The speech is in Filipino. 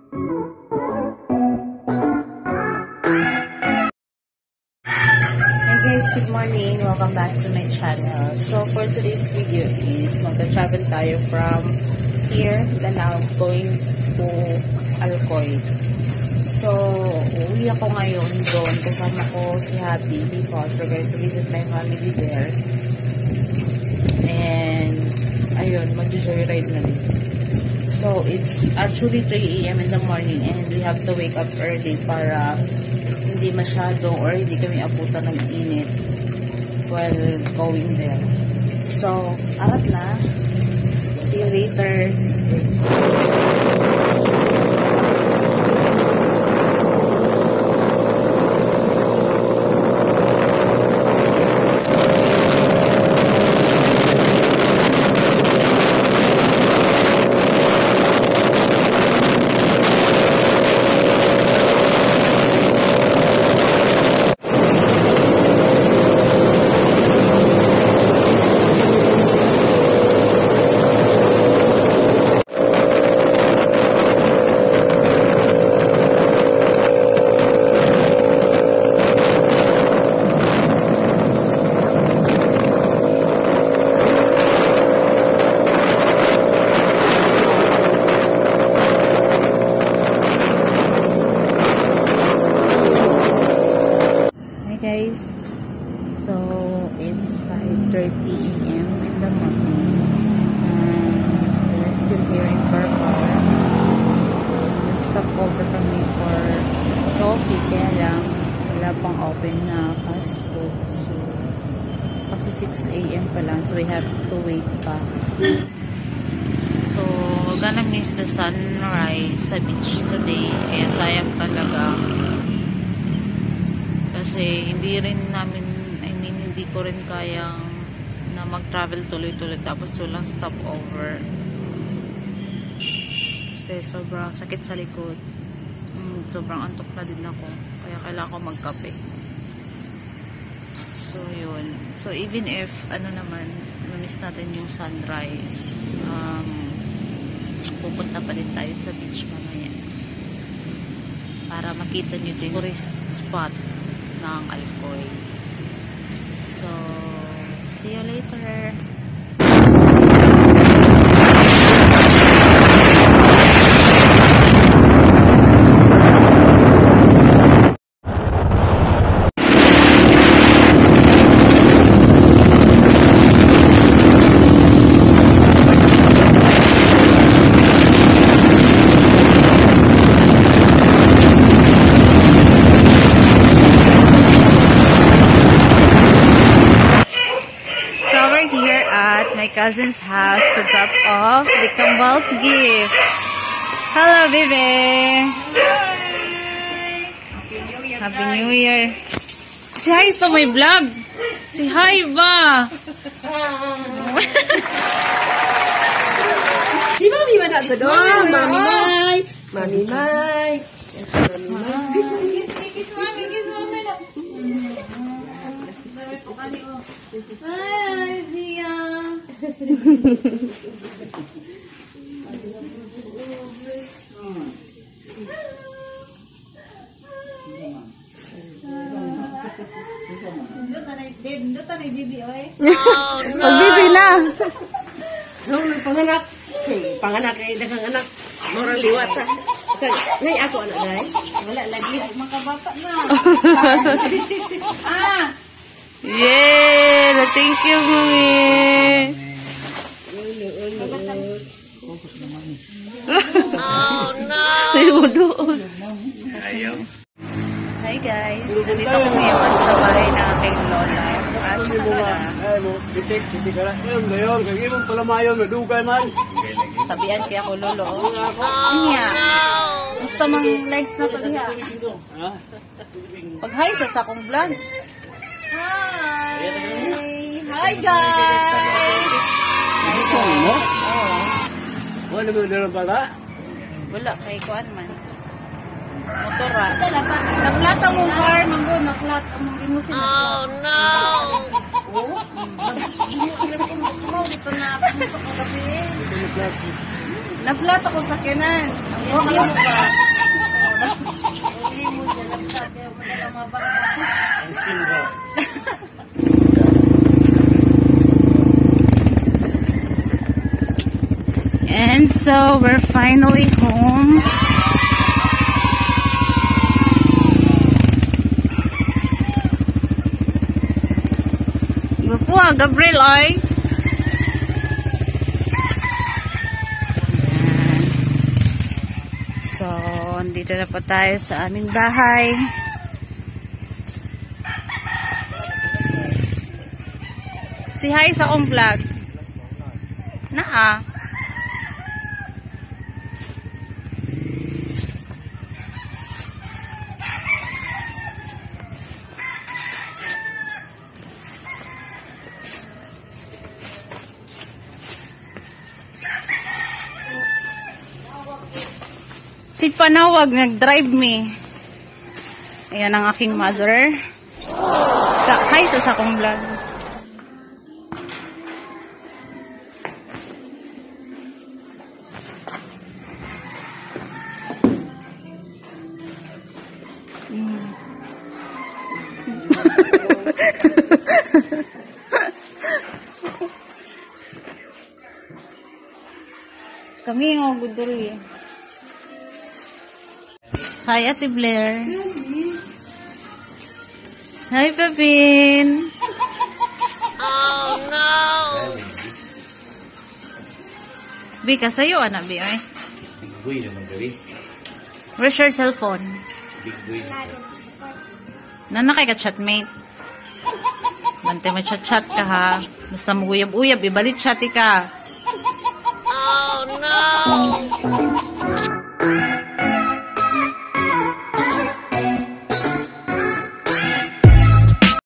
Good morning! Welcome back to my channel. So for today's video is magta-travel tayo from here, Danao, going to Alcoy. So uwi ako ngayon doon. Kasama ko si Happy because we're going to visit my family there. And ayun, mag-joyride na rin. So it's actually 3 AM in the morning and we have to wake up early para hindi masyado or hindi kami abutan ng init while going there. So, arat na. See you later. So it's 5:30 AM in the morning and we're still here in Barbar. Stop over kami for coffee, kaya lang wala pang open na fast food. So kasi 6 AM pa lang, so we have to wait pa. So we're gonna miss the sunrise sa beach today. Kaya sayang talaga kasi hindi rin namin, hindi ko rin kayang na mag-travel tuloy-tuloy tapos walang stopover kasi sobrang sakit sa likod, sobrang antok na din ako kaya kailangan ko magkape. So yun, so even if naman miss natin yung sunrise, pupunta pa din tayo sa beach mamaya para makita nyo din tourist spot ng Alcoy. So, see you later. My cousin's house to drop off the Kambal's gift. Hello, baby. Happy New Year. Say hi to my vlog. Say hi ba? Si Mami man at the door. Mami Mai. Mami Mai. Yes, Mami Mai. Kiss Mami. Kiss Mami. Hi, Zia. Bibi na. Panganak ay dagang anak. Moral liwat sa. Nay ako anak day. Wala lagi makabata na. Yeah, thank you, Mami. Oh no. Hi guys, nandito ko ngayon sa bahay na kay Lola. At tabian kaya ko lolo. Niya. Basta mang likes na pa siya. Pag hi sa sakong vlog. Hi guys. Wala mo na pala? Wala kay kuan man. Motora. Naklat ang mong car, manggo, naklat ang mong limusin. Oh no! Dito na, pumunta ko gabi. Na-flat ako sa kinan. Ang mo ba? And so, we're finally home. Gupo, Gabriel, ay. So, dito na po tayo sa aming bahay. Si hi sa akong vlog. Naa. Si Panawag, nag-drive me. Ayan ang aking mother. Hi sa akong vlog. Kami yung guduri. Hi, Ate Blair. Hi, Pepin. Oh, no. Bika, sa'yo, anak, Bi, ay? Big boy naman gabi. Where's your cellphone? Big boy. Nanakay ka chatmate. Bante mo chat-chat ka, ha? Basta mo uyab-uyab, ibalit chat ka. Oh, no.